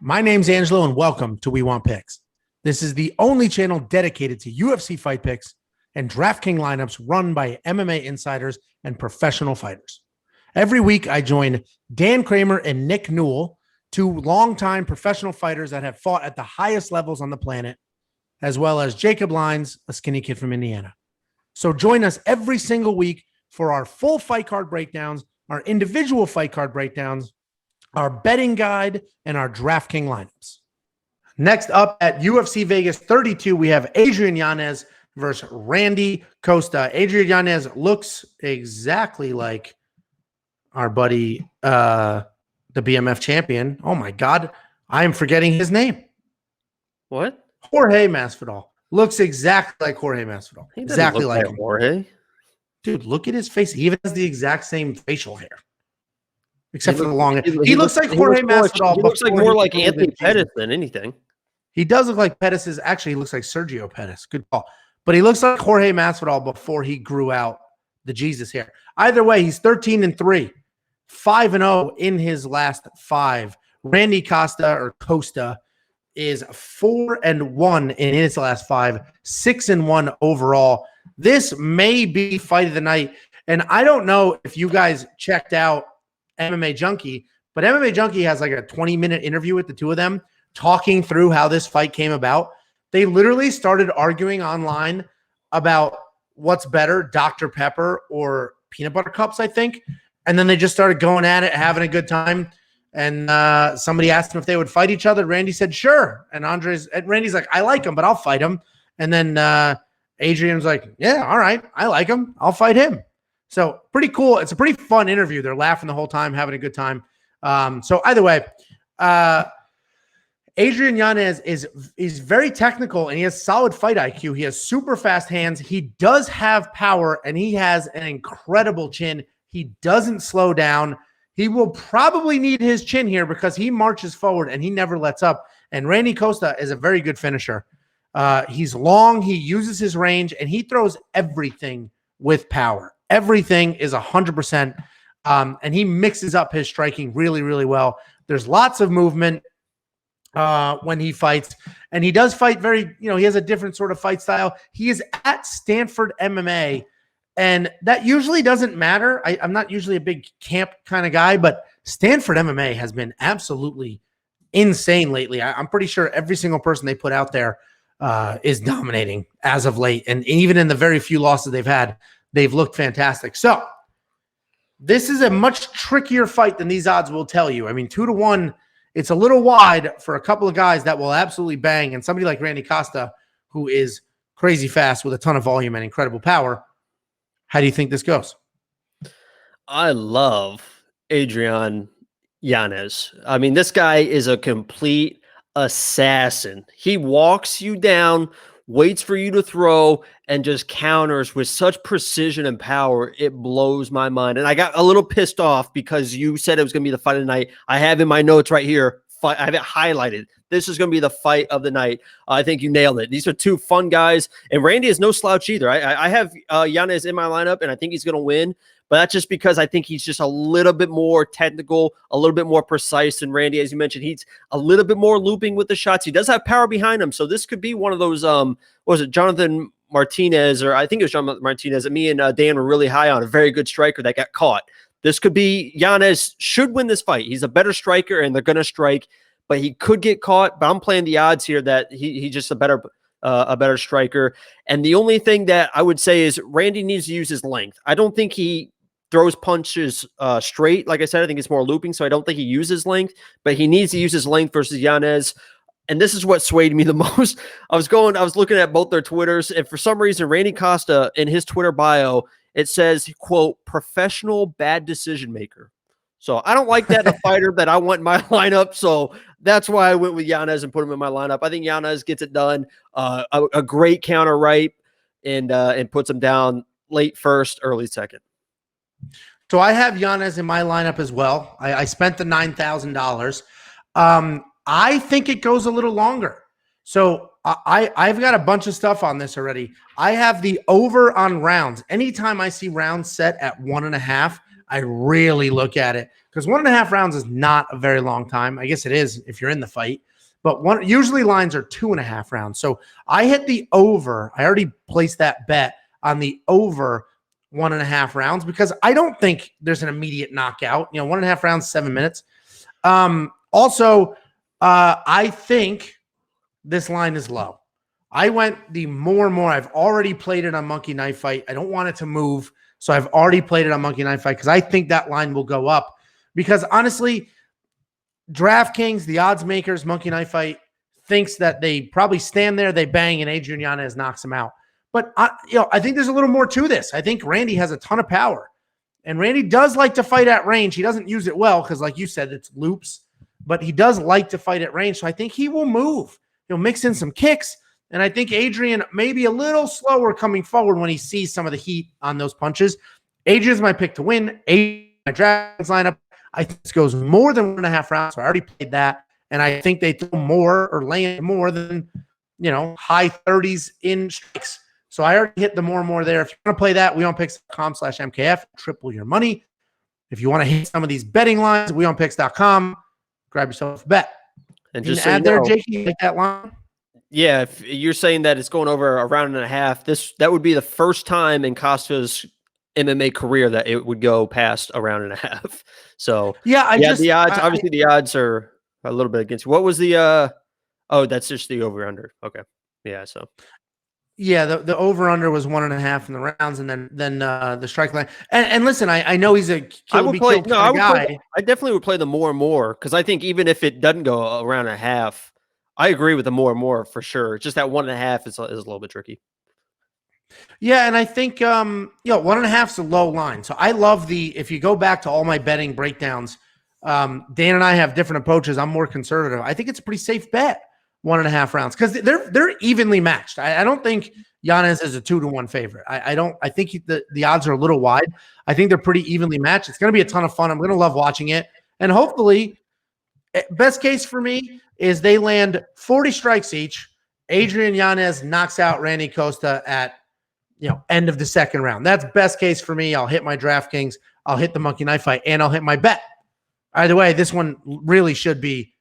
My name's Angelo, and welcome to We Want Picks. This is the only channel dedicated to UFC fight picks and DraftKings lineups run by MMA insiders and professional fighters. Every week, I join Dan Kramer and Nick Newell, two longtime professional fighters that have fought at the highest levels on the planet, as well as Jacob Lyons, a skinny kid from Indiana. So join us every single week for our full fight card breakdowns, our individual fight card breakdowns, our betting guide, and our DraftKings lineups. Next up at UFC Vegas 32, we have Adrian Yanez versus Randy Costa. Adrian Yanez looks exactly like our buddy, the BMF champion. Oh my God, I am forgetting his name. What? Jorge Masvidal. Looks exactly like Jorge Masvidal. Exactly like him. Jorge. Dude, look at his face. He even has the exact same facial hair. Except for the long hair. He looks like Jorge Masvidal. He looks like more like Anthony Pettis than anything. He does look like Pettis. Actually, he looks like Sergio Pettis. Good call. But he looks like Jorge Masvidal before he grew out the Jesus hair. Either way, he's 13-3, 5-0 in his last 5. Randy Costa is 4-1 in his last 5, 6-1 overall. This may be fight of the night. And I don't know if you guys checked out MMA Junkie, but MMA Junkie has like a 20-minute interview with the two of them talking through how this fight came about. They literally started arguing online about what's better, Dr. Pepper or peanut butter cups, I think. And then they just started going at it, having a good time. And somebody asked him if they would fight each other. Randy said, sure. And Randy's like, I like him, but I'll fight him. And then Adrian's like, yeah, all right. I like him. I'll fight him. So pretty cool. It's a pretty fun interview. They're laughing the whole time, having a good time. So either way, Adrian Yanez is very technical and he has solid fight IQ. He has super fast hands. He does have power and he has an incredible chin. He doesn't slow down. He will probably need his chin here because he marches forward and he never lets up. And Randy Costa is a very good finisher. He's long. He uses his range and he throws everything with power. Everything is 100%. And he mixes up his striking really, really well. There's lots of movement when he fights. And he does fight very, he has a different sort of fight style. He is at Stanford MMA. And that usually doesn't matter. I'm not usually a big camp kind of guy, but Stanford MMA has been absolutely insane lately. I'm pretty sure every single person they put out there is dominating as of late. And even in the very few losses they've had, they've looked fantastic. So this is a much trickier fight than these odds will tell you. I mean, 2-1, it's a little wide for a couple of guys that will absolutely bang. And somebody like Randy Costa, who is crazy fast with a ton of volume and incredible power. How do you think this goes? I love Adrian Yanez. I mean, this guy is a complete assassin. He walks you down, waits for you to throw, and just counters with such precision and power. It blows my mind. And I got a little pissed off because you said it was going to be the fight of the night. I have in my notes right here, I have it highlighted. This is going to be the fight of the night. I think you nailed it. These are two fun guys. And Randy is no slouch either. I have Yanez in my lineup, and I think he's going to win. But that's just because I think he's just a little bit more technical, a little bit more precise than Randy. As you mentioned, he's a little bit more looping with the shots. He does have power behind him. So this could be one of those, what was it, Jonathan Martinez, or I think it was John Martinez, that me and Dan were really high on, a very good striker that got caught. This could be Yanez should win this fight. He's a better striker, and they're going to strike, but he could get caught. But I'm playing the odds here that he's just a better striker. And the only thing that I would say is Randy needs to use his length. I don't think he throws punches straight. Like I said, I think it's more looping, so I don't think he uses length, but he needs to use his length versus Yanez. And this is what swayed me the most. I was looking at both their Twitters, and for some reason, Randy Costa, in his Twitter bio, it says, quote, professional bad decision maker. So I don't like that in a fighter that I want in my lineup. So that's why I went with Yanez and put him in my lineup. I think Yanez gets it done. A great counter right and puts him down late first, early second. So I have Yanez in my lineup as well. I spent the $9,000. I think it goes a little longer. So I've got a bunch of stuff on this already. I have the over on rounds. Anytime I see rounds set at 1.5, I really look at it because 1.5 rounds is not a very long time. I guess it is if you're in the fight, but usually lines are 2.5 rounds. So I hit the over. I already placed that bet on the over 1.5 rounds because I don't think there's an immediate knockout. 1.5 rounds, 7 minutes. Also, I think this line is low. I went the more. I've already played it on Monkey Knife Fight. I don't want it to move. So I've already played it on Monkey Knife Fight because I think that line will go up. Because honestly, DraftKings, the odds makers, Monkey Knife Fight, thinks that they probably stand there, they bang, and Adrian Yanez knocks him out. But I think there's a little more to this. I think Randy has a ton of power. And Randy does like to fight at range. He doesn't use it well because, like you said, it's loops. But he does like to fight at range. So I think he will move. He'll mix in some kicks. And I think Adrian may be a little slower coming forward when he sees some of the heat on those punches. Adrian's my pick to win. My DraftKings lineup, I think this goes more than 1.5 rounds. So I already played that. And I think they throw more or land more than, high 30s in strikes. So I already hit the more there. If you want to play that, weonpicks.com/MKF, triple your money. If you want to hit some of these betting lines, weonpicks.com, grab yourself a bet. And just add there, Jakey, like that line. Yeah, if you're saying that it's going over a round and a half, that would be the first time in Costa's MMA career that it would go past a round and a half. So the odds, obviously the odds are a little bit against you. What was the that's just the over under. Okay. Yeah, so yeah, the over under was 1.5 in the rounds, and then the strike line. And listen, I know he's a guy. I definitely would play the more because I think even if it doesn't go a round and a half, I agree with the more for sure. Just that 1.5 is a little bit tricky. Yeah, and I think 1.5 is a low line. So I love if you go back to all my betting breakdowns, Dan and I have different approaches. I'm more conservative. I think it's a pretty safe bet, 1.5 rounds, because they're evenly matched. I don't think Yanez is a 2-1 favorite. I think the odds are a little wide. I think they're pretty evenly matched. It's going to be a ton of fun. I'm going to love watching it. And hopefully, best case for me is they land 40 strikes each. Adrian Yanez knocks out Randy Costa at end of the second round. That's best case for me. I'll hit my DraftKings, I'll hit the Monkey Knife Fight, and I'll hit my bet. Either way, this one really should be